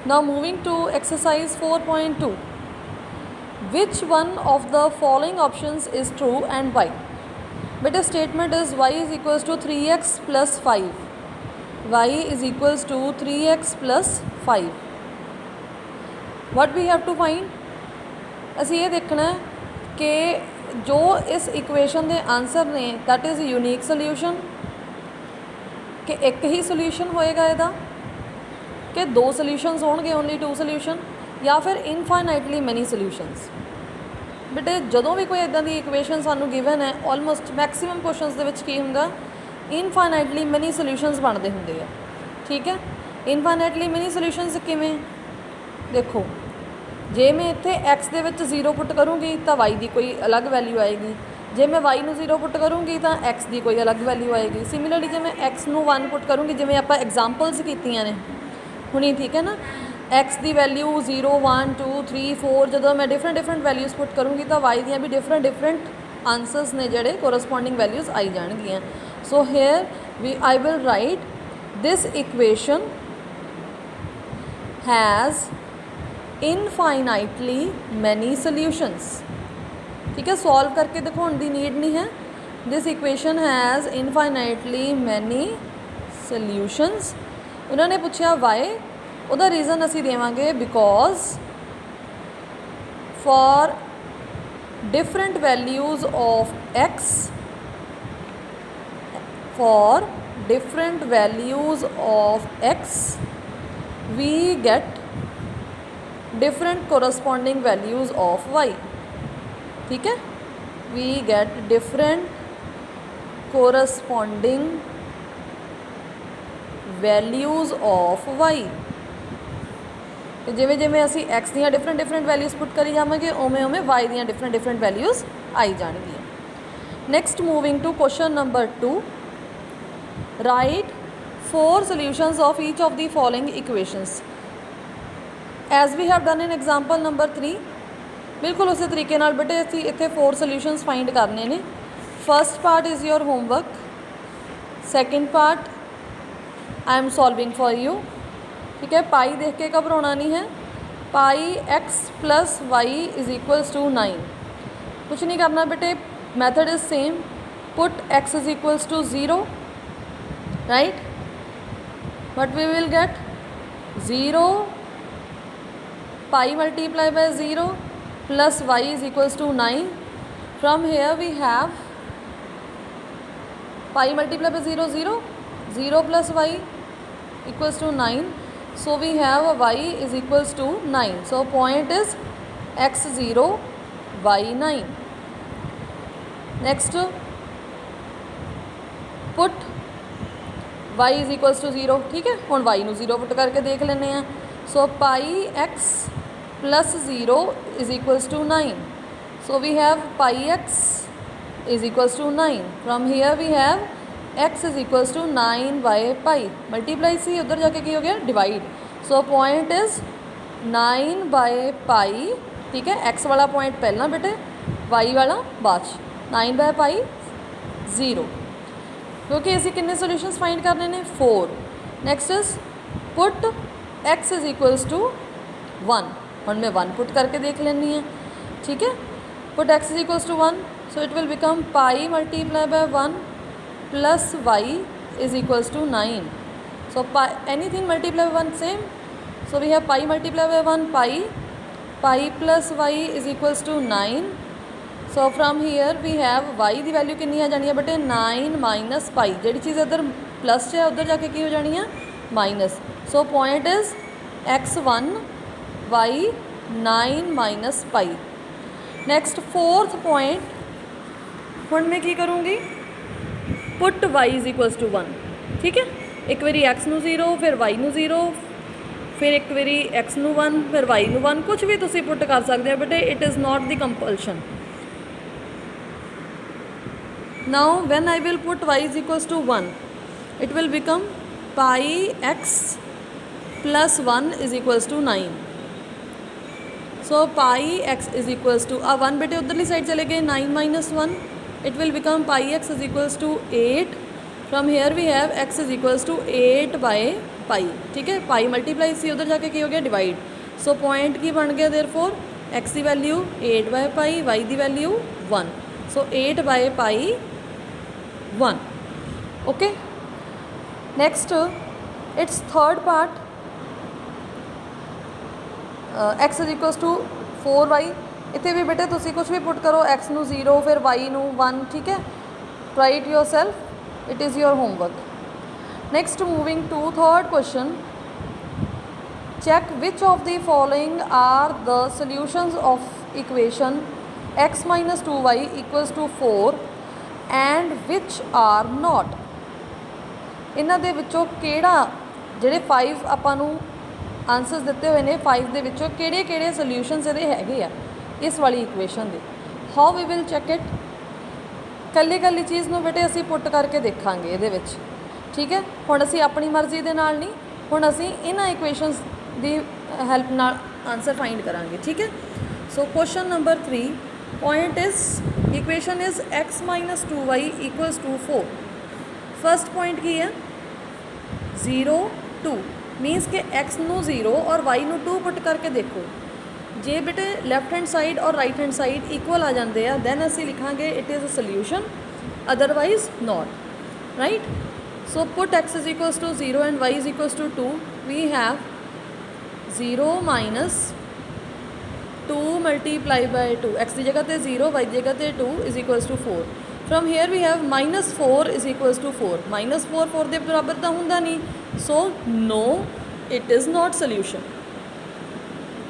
Now moving to exercise 4.2. Which one of the following options is true and why? Beta statement is y is equals to 3x plus 5. Y is equals to 3x plus 5. What we have to find? ਅਸੀਂ ਇਹ ਦੇਖਣਾ ਕਿ ਜੋ ਇਸ equation ਦੇ answer ਨੇ that is unique solution, ਕਿ ਇੱਕ ਹੀ ਸੋਲਿਊਸ਼ਨ ਹੋਏਗਾ ਇਹਦਾ, ਕਿ ਦੋ ਸੋਲਿਊਸ਼ਨਸ ਹੋਣਗੇ ਓਨਲੀ 2 ਸੋਲਿਊਸ਼ਨ, ਜਾਂ ਫਿਰ ਇਨਫਾਈਨਾਈਟਲੀ ਮੈਨੀ ਸੋਲਿਊਸ਼ਨਸ। ਬੇਟੇ ਜਦੋਂ ਵੀ ਕੋਈ ਇੱਦਾਂ ਦੀ ਇਕੁਏਸ਼ਨ ਸਾਨੂੰ ਗਿਵਨ ਹੈ, ਆਲਮੋਸਟ ਮੈਕਸੀਮਮ ਕੁਐਸਚਨਸ ਦੇ ਵਿੱਚ ਕੀ ਹੁੰਦਾ, ਇਨਫਾਈਨਾਈਟਲੀ ਮੈਨੀ ਸੋਲਿਊਸ਼ਨਸ ਬਣਦੇ ਹੁੰਦੇ ਆ। ਠੀਕ ਹੈ, ਇਨਫਾਈਨਾਈਟਲੀ ਮੈਨੀ ਸੋਲਿਊਸ਼ਨਸ ਕਿਵੇਂ? ਦੇਖੋ, ਜੇ ਮੈਂ ਇੱਥੇ x ਦੇ ਵਿੱਚ 0 ਪੁੱਟ ਕਰੂੰਗੀ ਤਾਂ y ਦੀ ਕੋਈ ਅਲੱਗ ਵੈਲਿਊ ਆਏਗੀ, ਜੇ ਮੈਂ y ਨੂੰ 0 ਪੁੱਟ ਕਰੂੰਗੀ ਤਾਂ x ਦੀ ਕੋਈ ਅਲੱਗ ਵੈਲਿਊ ਆਏਗੀ। ਸਿਮਿਲਰਲੀ ਜੇ ਮੈਂ x ਨੂੰ 1 ਪੁੱਟ ਕਰੂੰਗੀ, ਜਿਵੇਂ ਆਪਾਂ ਐਗਜ਼ਾਮਪਲਸ ਕੀਤੀਆਂ ਨੇ ਹੁਣੀ, ਠੀਕ ਹੈ ਨਾ, x ਦੀ ਵੈਲਿਊ 0 1 2 3 4, ਜਦੋਂ ਮੈਂ ਡਿਫਰੈਂਟ ਵੈਲਿਊਜ਼ ਪੁੱਟ ਕਰੂੰਗੀ ਤਾਂ y ਦੀਆਂ ਵੀ ਡਿਫਰੈਂਟ ਆਨਸਰਸ ਨੇ ਜਿਹੜੇ ਕੋਰਸਪੋਂਡਿੰਗ ਵੈਲਿਊਜ਼ ਆਈ ਜਾਣਗੀਆਂ। So here I will write this equation has infinitely many solutions. ठीक है, सॉल्व करके दिखाने की नीड नहीं है। This equation has infinitely many solutions. उन्होंने पूछा वाई, उहदा रीज़न असी देवांगे because for different values of x, for different values of x we get different corresponding values of y। ठीक है, we get different corresponding values of y। जिमें जिमें असी x दियाँ डिफरेंट वैल्यूज़ पुट करी जावांगे, उमें उमें y दियाँ डिफरेंट वैल्यूज़ आई जाणगियां। Next moving to question number 2। Write 4 solutions of each of the following equations as we have done in example number 3। बिल्कुल उस तरीके नाल बेटे असीं इत्थे 4 solutions फाइंड करने ने। First part is your homework, second part I am solving for you. ठीक है, पाई देख के घबराना नहीं है। Pi x plus y is equals to 9। कुछ नहीं करना बेटे, method is same. Put x is equals to 0, right, but we will get 0 pi multiplied by 0 plus y is equals to 9. From here we have pi multiplied by 0 0, 0 plus y equals to 9. So we have y is equals to 9. So point is x 0 y 9. Next, put y is equals to 0। ठीक है, हुण y नूं 0 put करके देख लेने हैं। So pi x plus 0 is equals to 9। So we have pi x is equals to 9। From here we have x is equals to 9 by pi. Multiply सी उधर जाके की हो गया divide. So point is 9 by pi. ठीक है, x वाला point पहला बेटे, y वाला बाद। 9 बाय पाई 0, क्योंकि असी कितने सोल्यूशंस फाइंड करने ने 4। Next is put x is equals to 1। हम मैं 1 पुट करके देख लेनी है। ठीक है, put x is equals to 1, so it will become pi multiply by 1 plus y is equals to 9। So anything multiply by 1 same. So we have pi multiply by 1 pi plus y is equals to 9। So from here we have y की value कितनी आ जानी है बेटे, 9 minus पाई। जी चीज़ इधर plus है उधर जाके की हो जानी है minus. So point is x1 y 9 minus pi. Next fourth point, हुण मैं की करूँगी, put y is equals to 1। ठीक है, एक बारी x नूं 0, फिर y नूं 0, फिर एक बारी x नूं 1, फिर y नूं 1, कुछ भी तुसीं पुट कर सकते हो बेटे। It is not the compulsion. Now when I will put y is equals to 1, it will become pi x plus 1 is equals to 9. So pi x is equals to 1 बेटे उधरली side चले गए, 9 minus 1, it will become pi x is equals to 8. From here we have x is equals to 8 by पाई, ठीक है। पाई multiply सी उधर जाके की हो गया डिवाइड। सो पॉइंट की बन गया देयरफॉर एक्स की वैल्यू 8/पाई, वाई की वैल्यू 1। सो 8/पाई 1। Okay, next it's third part, x is equals to 4y। इतने भी बेटे तुसी कुछ भी पुट करो, एक्स नू 0 फिर वाई नू 1, ठीक है। Try it yourself, it is your homework. Next moving to third question, check which of the following are the solutions of equation x minus 2y equals to 4 and which are not. इन्हां दे विचों केड़ा जिहड़े 5 आपां नूं answers दिते हुए ने, 5 दे विचों केड़े केड़े सॉल्यूशंस इहदे हैगे आ इस वाली इक्वेशन दे। How we will check it, कल्ली कल्ली चीज़ नूं बेटे असीं पुट करके देखांगे इहदे विच, ठीक है। हुण असीं अपनी मर्जी दे नाल नहीं, हुण असीं इन्हां इक्वेशनस दी हैल्प नाल आंसर फाइंड करांगे, ठीक है। So question number 3 point is equation is x minus 2y equals to 4। First point की है 0 2, मीनस कि x नू 0 और y नू 2 पुट करके देखो। जे बेटे लैफ्ट हैंड साइड और राइट हैंड साइड इक्वल आ जाते हैं दैन असी लिखांगे it is a solution, otherwise not, right. So put x is equals to 0 and y is equals to 2, we have 0 minus 2 multiply by 2, x की जगह पे 0, y की जगह पे 2 is equals to 4। From here we have minus 4 is equals to 4, minus 4 4 के बराबर तो होंगे नहीं, so no it is not solution,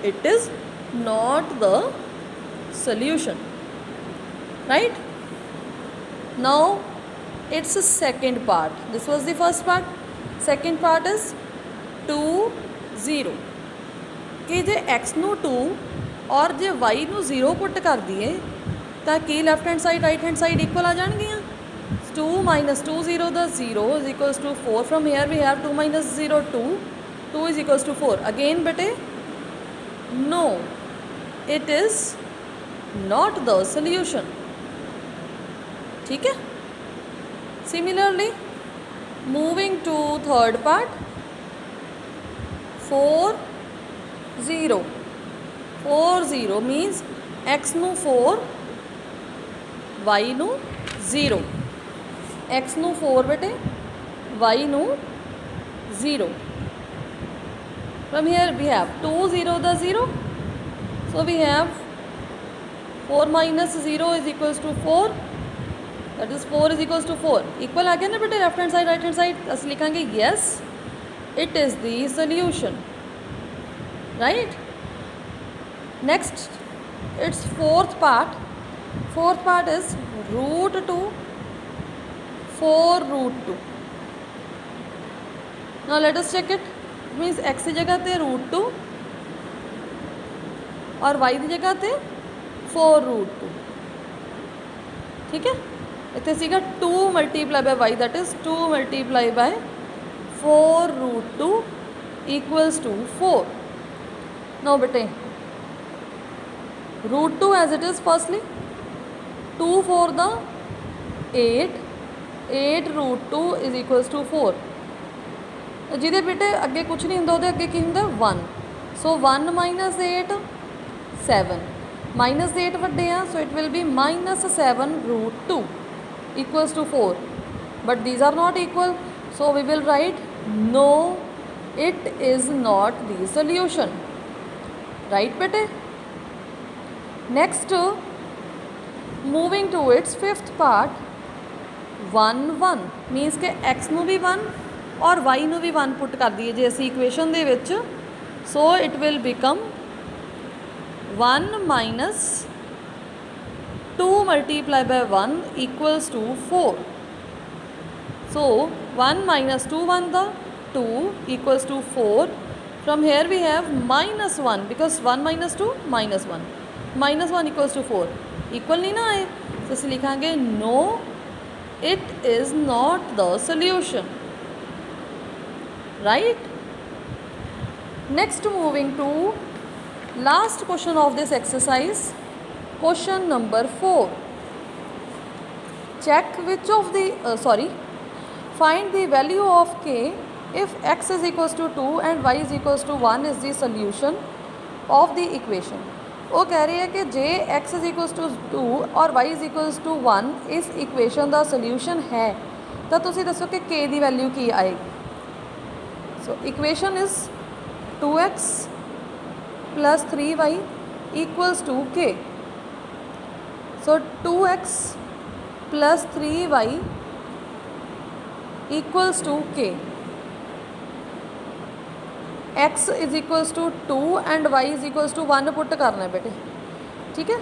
it is not the solution, right। now it's a second part, this was the first part, second part is 2 0 कि जे x नू 2 और जे y नू 0 put कर दिए तो कि left hand side right hand side equal आ जाएगियाँ। 2 minus 2 0 the 0 is equals to 4। From here we have 2 minus 0 2, 2 is equals to 4। Again बेटे no it is not the solution, ठीक है। similarly moving to third part 4 0 4 0 means x नू 4 y नू 0, x नू 4 बेटे y नू 0। from here we have 2 0 the 0, so we have 4 minus 0 is equals to 4, that is 4 is equals to 4, equal आ गया ना बेटे left hand side right hand side, अस लिखेंगे yes it is the solution, right। next its fourth part is root 2 4 root 2। now let us check it, means x की जगह पे root 2 और y की जगह पे 4 रूट 2, ठीक है। इतने सीगा 2 multiply by y, that is 2 multiply by 4 root 2 equals to 4। Now बेटे root 2 as it is, firstly 2 4 the 8 root 2 is equals to 4। जिदे बेटे अगे कुछ नहीं होंगे, अगे की होंगे 1, सो 1 माइनस 8 7, माइनस 8 वड्डे आ, so it will be minus 7 root 2 equals to 4, but these are not equal, so we will write no it is not the solution, right बेटे। Next moving to its fifth part 1 1 minus के x नू भी 1 और y नू भी 1 put कर दिए जे असी इक्वेशन दे विच, so it will become 1 minus 2 multiply by 1 equals to 4। So 1 minus 2 1 the 2 equals to 4। From here we have minus 1 because 1 minus 2 minus 1, minus 1 equals to 4, equal नहीं ना आए, तो असीं लिखांगे no it is not the solution, right. Next moving to last question of this exercise, question number 4, check which of the find the value of k if x is equals to 2 and y is equals to 1 is the solution of the equation। वो कह रही है कि जे x is equals to 2 और y is equals to 1 इस equation का solution है, तो तुसी दसो कि k की वैल्यू की आएगी। So equation is 2x plus 3y equals to k। So 2x plus 3y equals to k। x is equals to 2 and y is equals to 1 put करना है बेटे, ठीक है।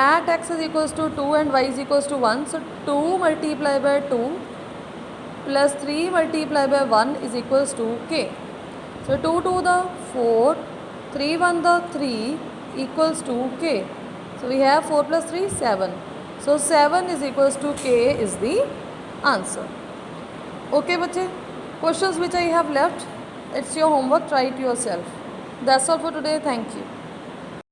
At x is equals to 2 and y is equals to 1, so 2 multiply by 2 plus 3 multiply by 1 is equals to k। So 2 2 the 4, 3 1 the 3 equals to k। So we have 4 plus 3 7, so 7 is equals to k is the answer. Okay बच्चे, questions which I have left, it's your homework, try it yourself. That's all for today. Thank you.